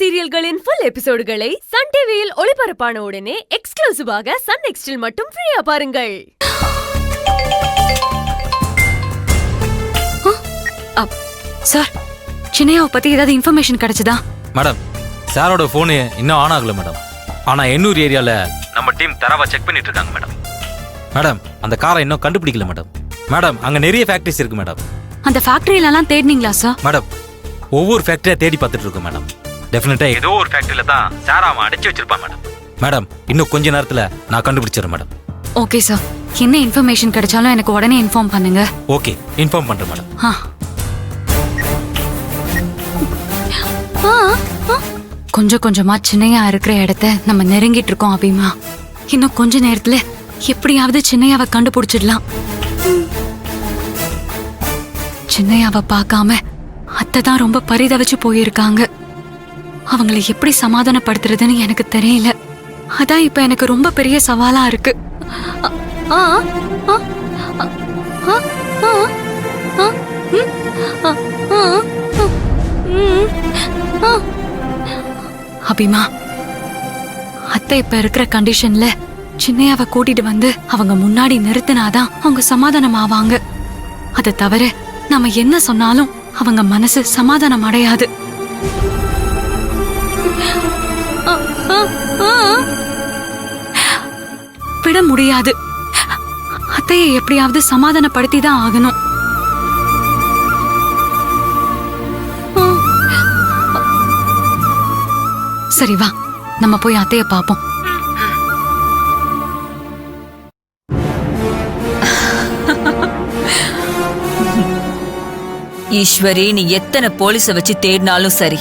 சீரியல்களின் full எபிசோடுகளை Sun டிவியில் ஒளிபரப்பான உடனே எக்ஸ்க்ளூசிவாக சன் நெக்ஸ்டில் மட்டும் ஃப்ரீயா பாருங்கள். சார், சின்னையாவை பத்தி ஏதாவது இன்ஃபர்மேஷன் கிடைச்சதா? மேடம், சாரோட போனு இன்னும் ஆன் ஆகல மேடம். ஆனா எண்ணூர் ஏரியால நம்ம டீம் தரவா செக் பண்ணிட்டு இருக்காங்க மேடம். மேடம், அந்த காரை இன்னும் கண்டுபிடிக்கல மேடம். மேடம், அங்க நிறைய ஃபேக்டரிஸ் இருக்கு மேடம். அந்த ஃபேக்டரியில எல்லாம் தேடினீங்களா சார்? மேடம், ஒவ்வொரு ஃபேக்டரியா தேடி பார்த்துட்டு இருக்கோம் மேடம். டெஃபினட்டா ஏதோ ஒரு ஃபேக்டரியில தான் சார் அவன் அடைச்சு வச்சிருப்பான் மேடம். மேடம், இன்னும் கொஞ்ச நேரத்துல நான் கண்டுபிடிச்சிடுறேன் மேடம். ஓகே சார், என்ன இன்ஃபர்மேஷன் கிடைச்சாலும் எனக்கு உடனே இன்ஃபார்ம் பண்ணுங்க. ஓகே, இன்ஃபார்ம் பண்றேன் மேடம். கொஞ்சம் கொஞ்சமா சின்னையா இருக்கிற இடத்த நம்ம நெருங்கிட்டு இருக்கோம் அபிமா. இன்னும் கொஞ்ச நேரத்துல எப்படியாவது சின்னையாவை கண்டுபிடிச்சிடலாம். சின்னையாவை பார்க்காம அத்தை தான் ரொம்ப பரிதவிச்சு போயிருக்காங்க. அவங்களை எப்படி சமாதானப்படுத்துறதுன்னு எனக்கு தெரியல. அதான் இப்ப எனக்கு ரொம்ப பெரிய சவாலா இருக்கு. அபிமா, அத்தை இப்ப இருக்கிற கண்டிஷன்ல சின்னையாவை கூட்டிட்டு வந்து அவங்க முன்னாடி நிறுத்தினாதான் அவங்க சமாதானம் ஆவாங்க. அதை தவிர நாம என்ன சொன்னாலும் அவங்க மனசு சமாதானம் அடையாது. விட முடியாது. அத்தையை எப்படியாவது சமாதானப்படுத்தி தான் ஆகணும். சரி வா, நம்ம போய் அத்தைய பாப்போம். ஈஸ்வரி, நீ எத்தனை போலீஸ வச்சு தேடினாலும் சரி,